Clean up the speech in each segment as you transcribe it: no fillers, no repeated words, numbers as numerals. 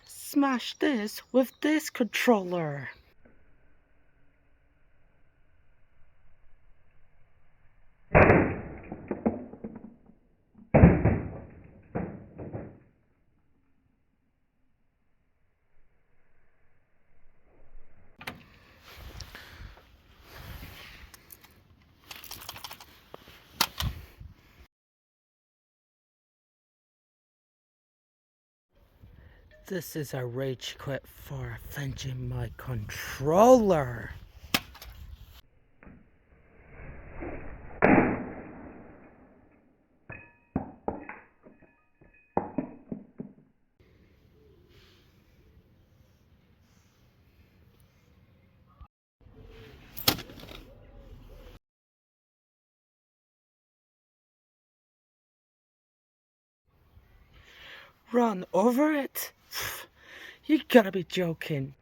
Smash this with this controller. This is a rage quit for avenging my controller. Run over it? You gotta be joking.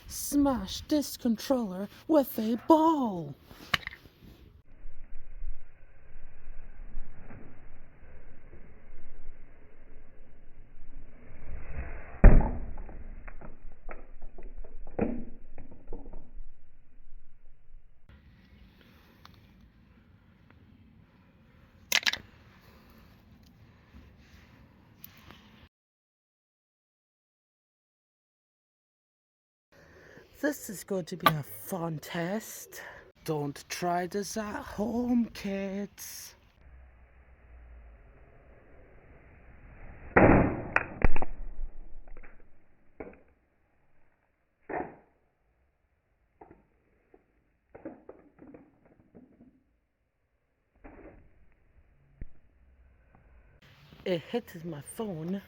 Smash this controller with a ball. This is going to be a fun test. Don't try this at home, kids. It hit my phone.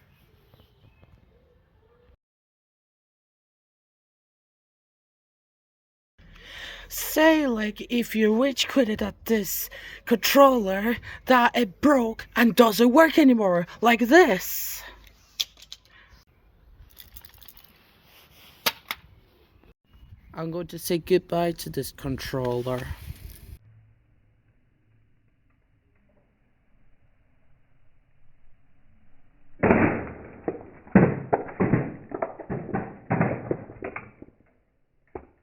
Say, like, if you rage quitted at this controller, that it broke and doesn't work anymore, like this. I'm going to say goodbye to this controller.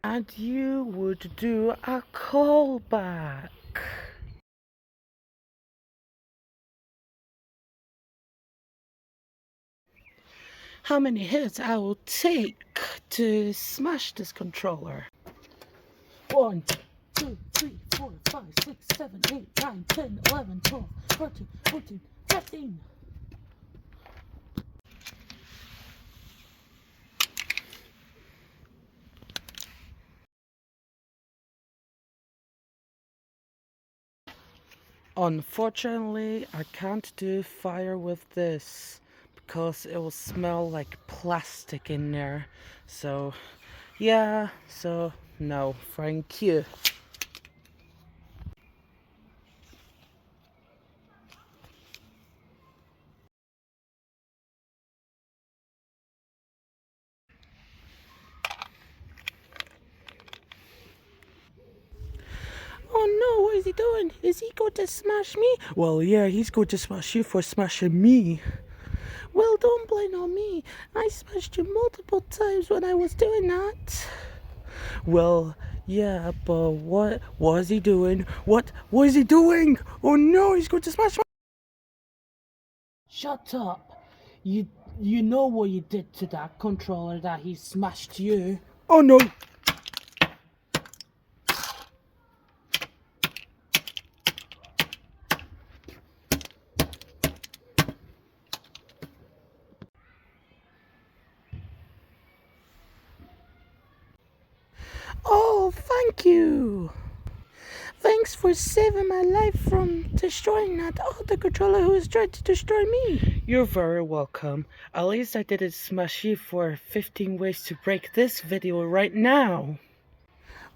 And you would do a callback. How many hits I will take to smash this controller? 1, 2, 3, 4, 5, 6, 7, 8, 9, 10, 11, 12, 13, 14, 15. nothing. Unfortunately, I can't do fire with this because it will smell like plastic in there. So, yeah, so no, thank you. Oh no, what is he doing? Is he going to smash me? Well, yeah, he's going to smash you for smashing me. Well, don't blame on me. I smashed you multiple times when I was doing that. Well, yeah, but what is he doing? What is he doing? Oh no, he's going to smash me. Shut up. You know what you did to that controller that he smashed you. Oh no. Oh, thank you. Thanks for saving my life from destroying that other controller who was trying to destroy me. You're very welcome. At least I didn't smash you for 15 ways to break this video right now.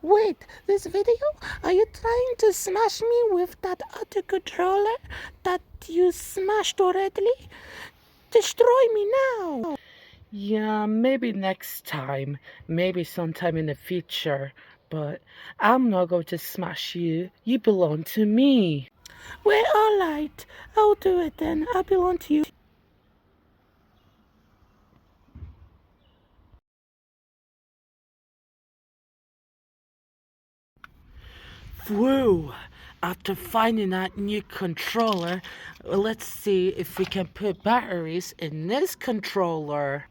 Wait, this video? Are you trying to smash me with that other controller that you smashed already? Destroy me now! Yeah, maybe next time. Maybe sometime in the future. But I'm not going to smash you. You belong to me. Well, alright. I'll do it then. I belong to you. Whoa! After finding that new controller, let's see if we can put batteries in this controller.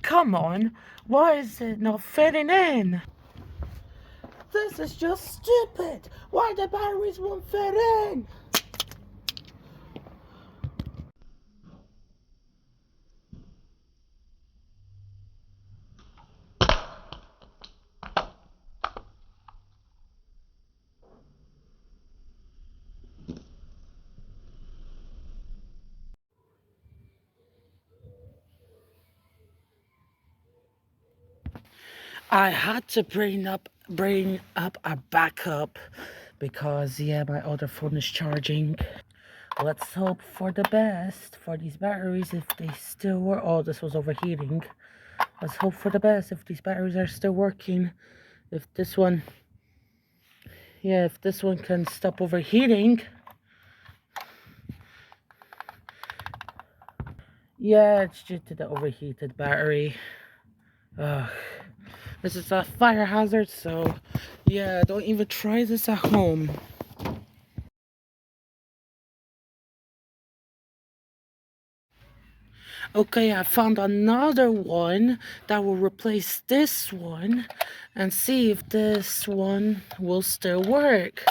Come on, why is it not fitting in? This is just stupid! Why the batteries won't fit in? I had to bring up a backup because yeah, my other phone is charging. Let's hope for the best for these batteries if they still work. Oh, this was overheating. Let's hope for the best if these batteries are still working. If this one, yeah, if this one can stop overheating. Yeah, it's due to the overheated battery. Ugh. This is a fire hazard, so yeah, don't even try this at home. Okay, I found another one that will replace this one and see if this one will still work.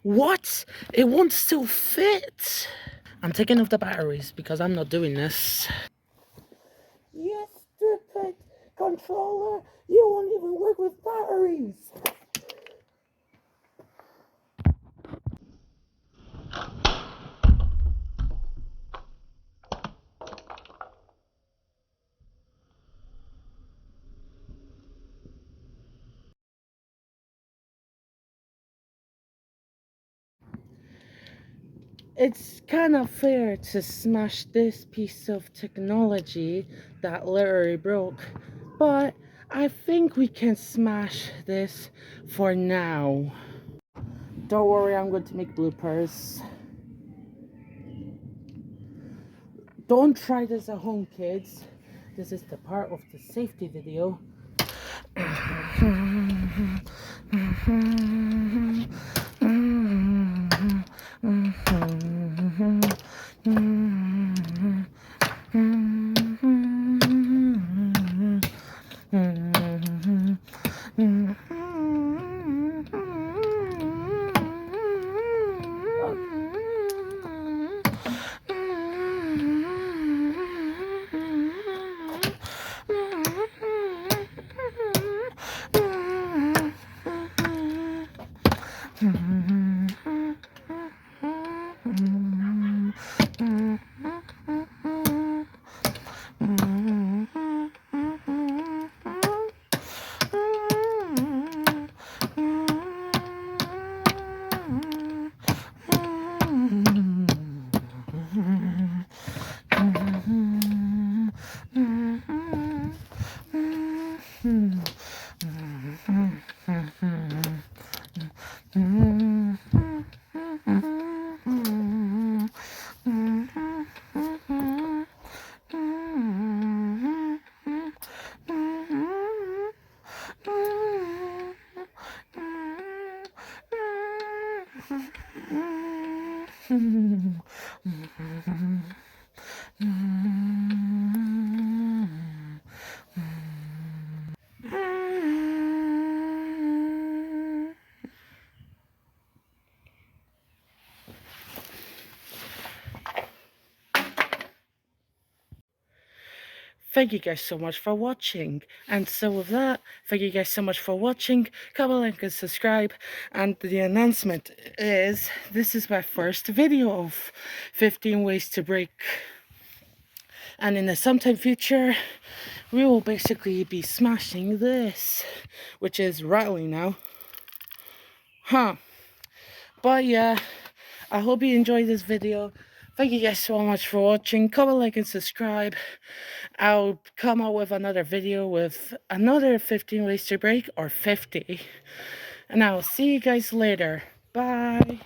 What? It won't still fit. I'm taking off the batteries because I'm not doing this. You stupid controller! You won't even work with batteries! It's kind of fair to smash this piece of technology that literally broke, but I think we can smash this for now. Don't worry, I'm going to make bloopers. Don't try this at home, kids. This is the part of the safety video. Thank you guys so much for watching. And so with that, thank you guys so much for watching. Comment, like, and subscribe. And the announcement is, this is my first video of 15 ways to break. And in the sometime future, we will basically be smashing this, which is rattling now. But yeah, I hope you enjoyed this video. Thank you guys so much for watching. Comment, like, and subscribe. I'll come out with another video with another 15 ways to break, or 50. And I will see you guys later. Bye.